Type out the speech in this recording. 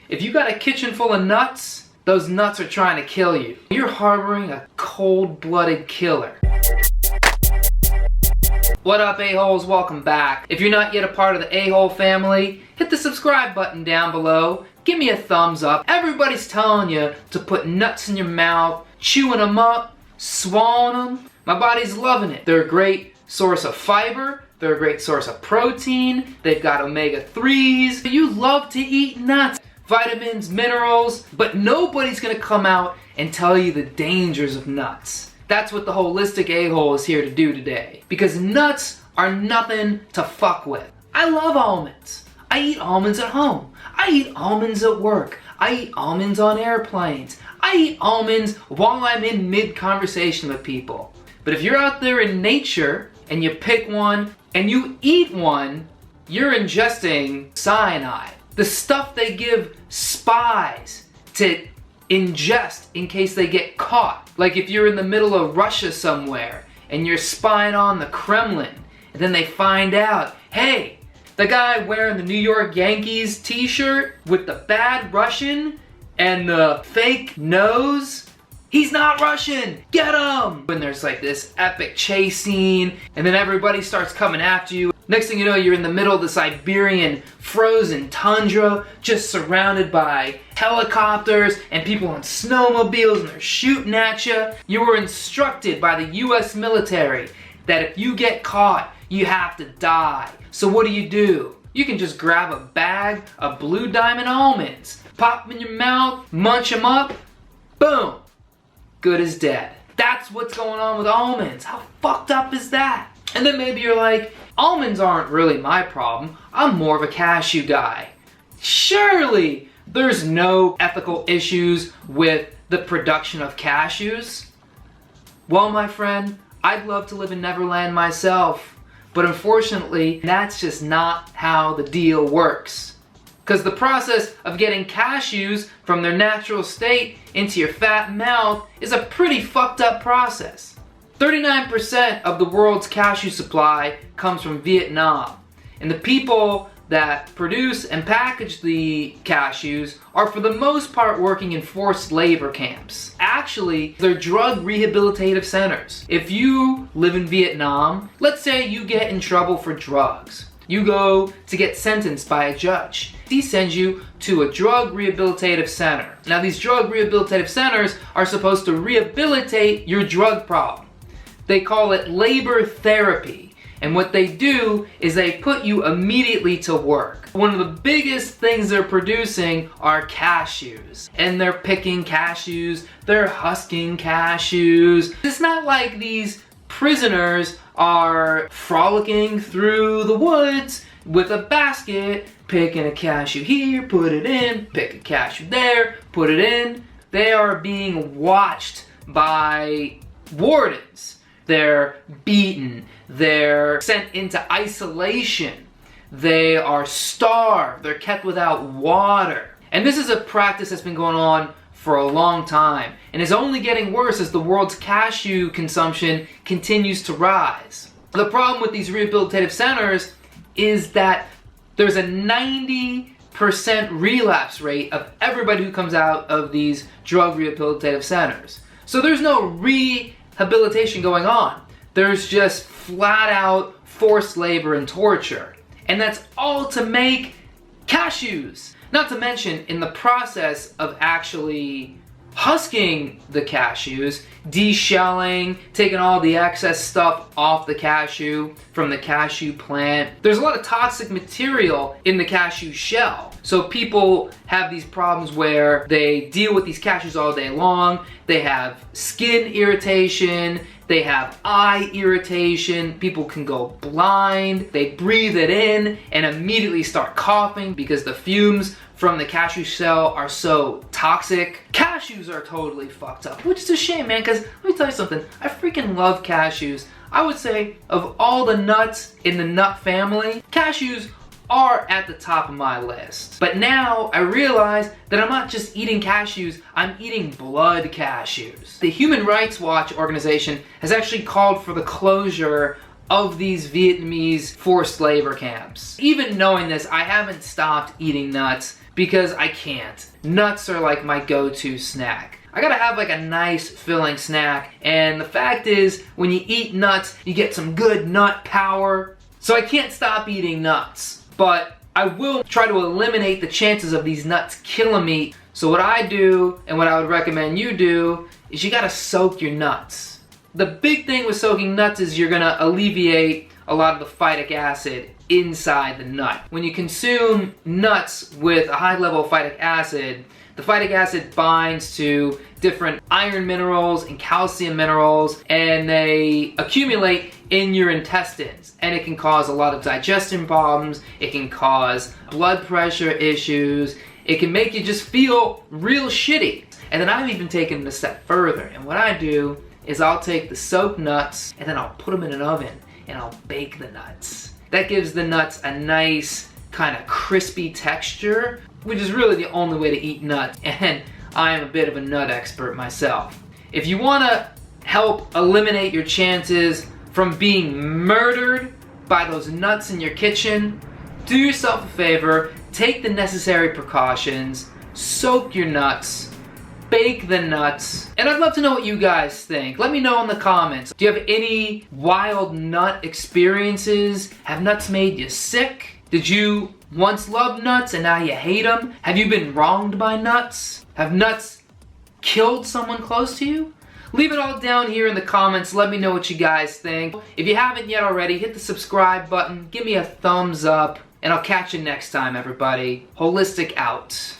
If you got a kitchen full of nuts, those nuts are trying to kill you. You're harboring a cold-blooded killer. What up, a-holes? Welcome back. If you're not yet a part of the a-hole family, hit the subscribe button down below. Give me a thumbs up. Everybody's telling you to put nuts in your mouth, chewing them up, swallowing them. My body's loving it. They're a great source of fiber. They're a great source of protein. They've got omega-3s. You love to eat nuts. Vitamins, minerals, but nobody's gonna come out and tell you the dangers of nuts. That's what the holistic a-hole is here to do today. Because nuts are nothing to fuck with. I love almonds. I eat almonds at home. I eat almonds at work. I eat almonds on airplanes. I eat almonds while I'm in mid-conversation with people. But if you're out there in nature and you pick one and you eat one, you're ingesting cyanide. The stuff they give spies to ingest in case they get caught. Like if you're in the middle of Russia somewhere and you're spying on the Kremlin, and then they find out, hey, the guy wearing the New York Yankees t-shirt with the bad Russian and the fake nose, he's not Russian, get him! When there's like this epic chase scene, and then everybody starts coming after you. Next thing you know, you're in the middle of the Siberian frozen tundra, just surrounded by helicopters and people on snowmobiles, and they're shooting at you. You were instructed by the US military that if you get caught, you have to die. So what do? You can just grab a bag of Blue Diamond almonds, pop them in your mouth, munch them up, boom, good as dead. That's what's going on with almonds. How fucked up is that? And then maybe you're like, almonds aren't really my problem. I'm more of a cashew guy. Surely there's no ethical issues with the production of cashews. Well, my friend, I'd love to live in Neverland myself, but unfortunately, that's just not how the deal works. Because the process of getting cashews from their natural state into your fat mouth is a pretty fucked up process. 39% of the world's cashew supply comes from Vietnam. And the people that produce and package the cashews are for the most part working in forced labor camps. Actually, they're drug rehabilitative centers. If you live in Vietnam, let's say you get in trouble for drugs. You go to get sentenced by a judge. He sends you to a drug rehabilitative center. Now these drug rehabilitative centers are supposed to rehabilitate your drug problem. They call it labor therapy. And what they do is they put you immediately to work. One of the biggest things they're producing are cashews. And they're picking cashews, they're husking cashews. It's not like these prisoners are frolicking through the woods with a basket, picking a cashew here, put it in, pick a cashew there, put it in. They are being watched by wardens. They're beaten, they're sent into isolation, they are starved, they're kept without water. And this is a practice that's been going on for a long time, and is only getting worse as the world's cashew consumption continues to rise. The problem with these rehabilitative centers is that there's a 90% relapse rate of everybody who comes out of these drug rehabilitative centers. So there's no rehabilitation going on. There's just flat out forced labor and torture. And that's all to make cashews. Not to mention, in the process of actually husking the cashews, deshelling, taking all the excess stuff off the cashew from the cashew plant, there's a lot of toxic material in the cashew shell. So people have these problems where they deal with these cashews all day long, they have skin irritation, they have eye irritation, people can go blind, they breathe it in and immediately start coughing because the fumes from the cashew shell are so toxic. Cashews are totally fucked up, which is a shame, man, because let me tell you something, I freaking love cashews. I would say of all the nuts in the nut family, cashews are at the top of my list. But now I realize that I'm not just eating cashews, I'm eating blood cashews. The Human Rights Watch organization has actually called for the closure of these Vietnamese forced labor camps. Even knowing this, I haven't stopped eating nuts because I can't. Nuts are like my go-to snack. I gotta have like a nice filling snack, and the fact is, when you eat nuts, you get some good nut power. So I can't stop eating nuts, but I will try to eliminate the chances of these nuts killing me. So what I do, and what I would recommend you do, is you gotta soak your nuts. The big thing with soaking nuts is you're gonna alleviate a lot of the phytic acid inside the nut. When you consume nuts with a high level of phytic acid, the phytic acid binds to different iron minerals and calcium minerals, and they accumulate in your intestines, and it can cause a lot of digestion problems, it can cause blood pressure issues, it can make you just feel real shitty. And then I've even taken it a step further, and what I do is I'll take the soaked nuts and then I'll put them in an oven and I'll bake the nuts. That gives the nuts a nice kind of crispy texture, which is really the only way to eat nuts, and I am a bit of a nut expert myself. If you want to help eliminate your chances from being murdered by those nuts in your kitchen, do yourself a favor, take the necessary precautions, soak your nuts, bake the nuts, and I'd love to know what you guys think. Let me know in the comments. Do you have any wild nut experiences? Have nuts made you sick? Did you once love nuts and now you hate them? Have you been wronged by nuts? Have nuts killed someone close to you? Leave it all down here in the comments. Let me know what you guys think. If you haven't yet already, hit the subscribe button, give me a thumbs up, and I'll catch you next time, everybody. Holistic out.